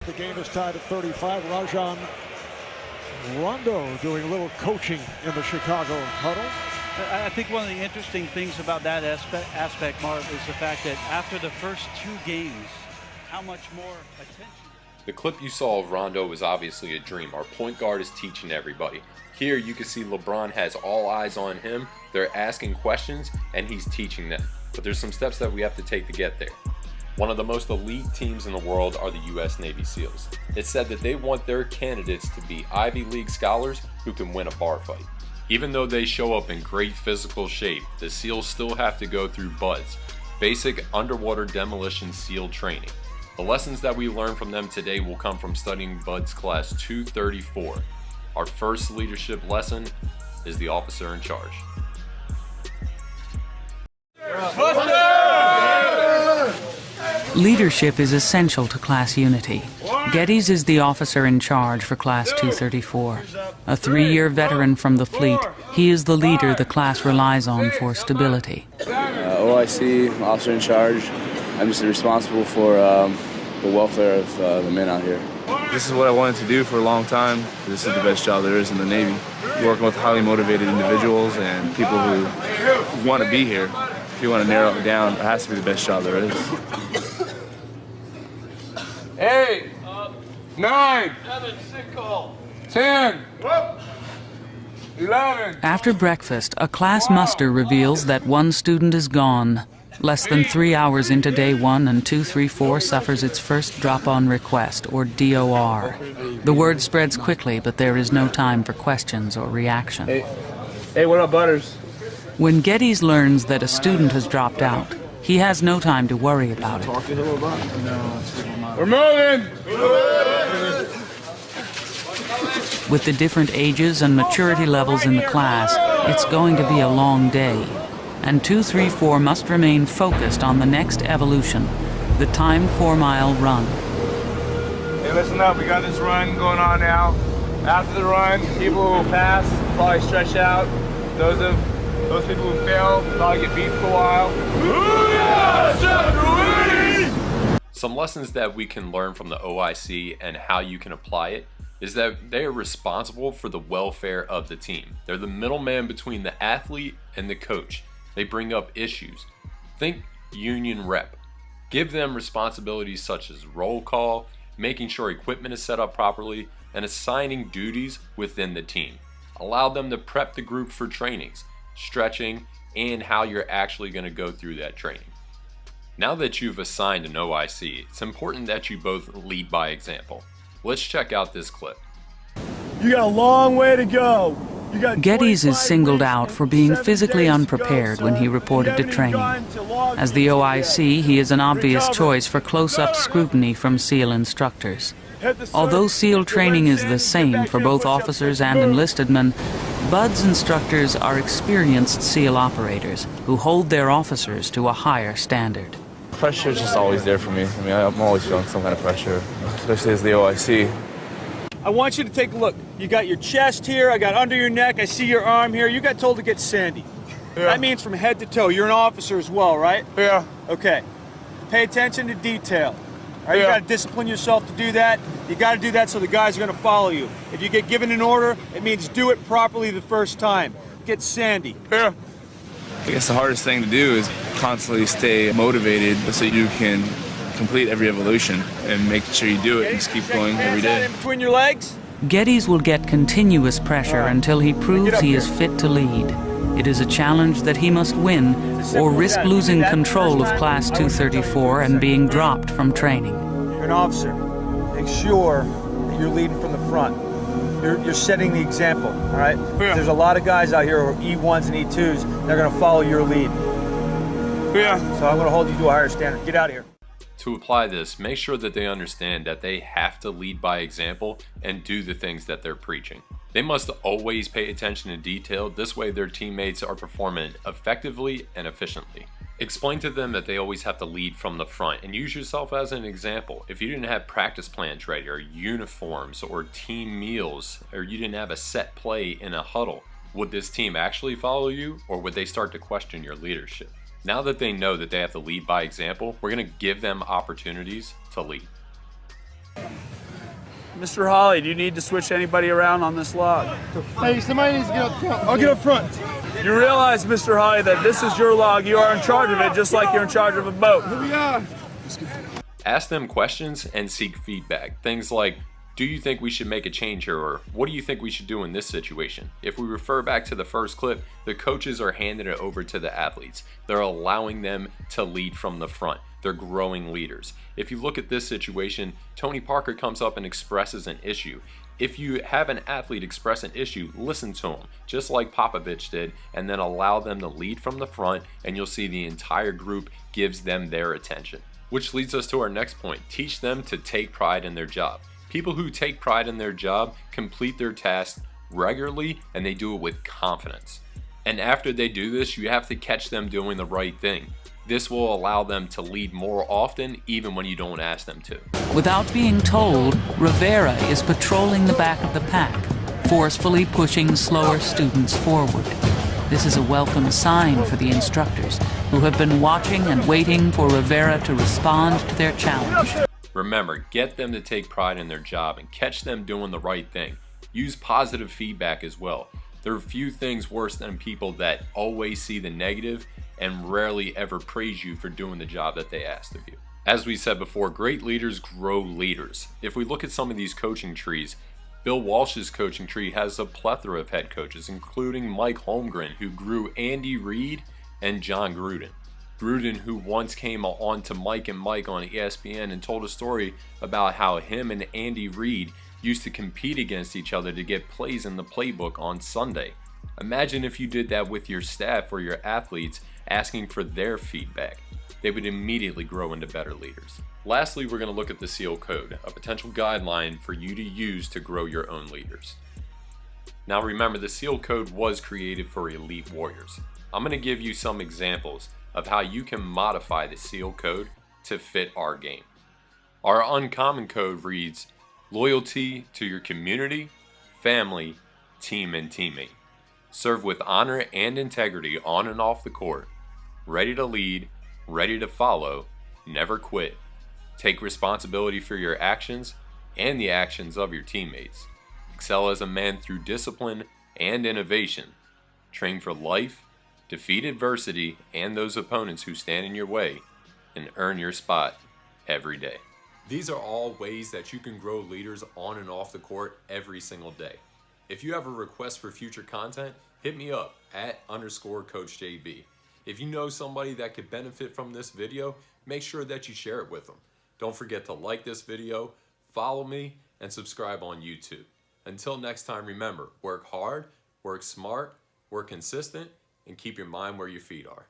The game is tied at 35. Rajon Rondo doing a little coaching in the Chicago huddle. I think one of the interesting things about that aspect, Mark, is the fact that after the first 2 games, how much more attention. The clip you saw of Rondo was obviously a dream. Our point guard is teaching everybody. Here you can see LeBron has all eyes on him. They're asking questions and he's teaching them. But there's some steps that we have to take to get there. One of the most elite teams in the world are the U.S. Navy SEALs. It's said that they want their candidates to be Ivy League scholars who can win a bar fight. Even though they show up in great physical shape, the SEALs still have to go through BUD/S, basic underwater demolition SEAL training. The lessons that we learn from them today will come from studying BUD/S Class 234. Our first leadership lesson is the officer in charge. Leadership is essential to class unity. Geddes is the officer in charge for Class 234. A 3-year veteran from the fleet, he is the leader the class relies on for stability. OIC, officer in charge. I'm just responsible for the welfare of the men out here. This is what I wanted to do for a long time. This is the best job there is in the Navy. Working with highly motivated individuals and people who want to be here. If you want to narrow it down, it has to be the best job there is. 8, 9, 10, 11. After breakfast, a class muster reveals that one student is gone. Less than 3 hours into day 1, and 234 suffers its first drop-on request, or DOR. The word spreads quickly, but there is no time for questions or reaction. Hey, what up, Butters? When Geddes learns that a student has dropped out, he has no time to worry about it. We're moving! With the different ages and maturity levels in the class, it's going to be a long day. And 234 must remain focused on the next evolution, the timed 4-mile run. Hey, listen up, we got this run going on now. After the run, people who pass probably stretch out. Those people who fail probably get beat for a while. Some lessons that we can learn from the OIC and how you can apply it is that they are responsible for the welfare of the team. They're the middleman between the athlete and the coach. They bring up issues. Think union rep. Give them responsibilities such as roll call, making sure equipment is set up properly, and assigning duties within the team. Allow them to prep the group for trainings, stretching, and how you're actually going to go through that training. Now that you've assigned an OIC, it's important that you both lead by example. Let's check out this clip. You got a long way to go. Geddes is singled out for being physically unprepared when he reported to training. As the OIC, he is an obvious choice for close-up scrutiny from SEAL instructors. Although SEAL training is the same for both officers and enlisted men, BUD/S instructors are experienced SEAL operators who hold their officers to a higher standard. Pressure is just always there for me. I mean, I'm always feeling some kind of pressure, especially as the OIC. I want you to take a look. You got your chest here, I got under your neck, I see your arm here. You got told to get sandy. Yeah. That means from head to toe. You're an officer as well, right? Yeah. Okay. Pay attention to detail. All right, Yeah. you got to discipline yourself to do that. You got to do that so the guys are going to follow you. If you get given an order, it means do it properly the first time. Get sandy. Yeah. I guess the hardest thing to do is constantly stay motivated so you can complete every evolution and make sure you do it and just keep going every day. In between your legs. Geddes will get continuous pressure until he proves he is fit to lead. It is a challenge that he must win or risk losing control of Class 234 and being dropped from training. You're an officer. Make sure that you're leading from the front. You're setting the example, all right? Yeah. There's a lot of guys out here who are E1s and E2s. They're going to follow your lead. Yeah. So I'm going to hold you to a higher standard. Get out of here. To apply this, make sure that they understand that they have to lead by example and do the things that they're preaching. They must always pay attention to detail, this way their teammates are performing effectively and efficiently. Explain to them that they always have to lead from the front and use yourself as an example. If you didn't have practice plans ready or uniforms or team meals, or you didn't have a set play in a huddle, would this team actually follow you, or would they start to question your leadership? Now that they know that they have to lead by example, we're going to give them opportunities to lead. Mr. Holly, do you need to switch anybody around on this log? Hey, somebody needs to get up front. I'll get up front. You realize, Mr. Holly, that this is your log. You are in charge of it, just like you're in charge of a boat. Here we are. Ask them questions and seek feedback. Things like, do you think we should make a change here? Or what do you think we should do in this situation? If we refer back to the first clip, the coaches are handing it over to the athletes. They're allowing them to lead from the front. They're growing leaders. If you look at this situation, Tony Parker comes up and expresses an issue. If you have an athlete express an issue, listen to them, just like Popovich did, and then allow them to lead from the front, and you'll see the entire group gives them their attention. Which leads us to our next point. Teach them to take pride in their job. People who take pride in their job complete their tasks regularly, and they do it with confidence. And after they do this, you have to catch them doing the right thing. This will allow them to lead more often, even when you don't ask them to. Without being told, Rivera is patrolling the back of the pack, forcefully pushing slower students forward. This is a welcome sign for the instructors, who have been watching and waiting for Rivera to respond to their challenge. Remember, get them to take pride in their job and catch them doing the right thing. Use positive feedback as well. There are few things worse than people that always see the negative and rarely ever praise you for doing the job that they asked of you. As we said before, great leaders grow leaders. If we look at some of these coaching trees, Bill Walsh's coaching tree has a plethora of head coaches, including Mike Holmgren, who grew Andy Reid and John Gruden. Gruden, who once came on to Mike and Mike on ESPN and told a story about how him and Andy Reid used to compete against each other to get plays in the playbook on Sunday. Imagine if you did that with your staff or your athletes, asking for their feedback. They would immediately grow into better leaders. Lastly, we're going to look at the SEAL Code, a potential guideline for you to use to grow your own leaders. Now remember, the SEAL Code was created for elite warriors. I'm going to give you some examples of how you can modify the SEAL Code to fit our game. Our uncommon code reads, loyalty to your community, family, team, and teammate. Serve with honor and integrity on and off the court. Ready to lead, ready to follow, never quit. Take responsibility for your actions and the actions of your teammates. Excel as a man through discipline and innovation. Train for life, defeat adversity and those opponents who stand in your way, and earn your spot every day. These are all ways that you can grow leaders on and off the court every single day. If you have a request for future content, hit me up at _CoachJB. If you know somebody that could benefit from this video, make sure that you share it with them. Don't forget to like this video, follow me, and subscribe on YouTube. Until next time, remember, work hard, work smart, work consistent, and keep your mind where your feet are.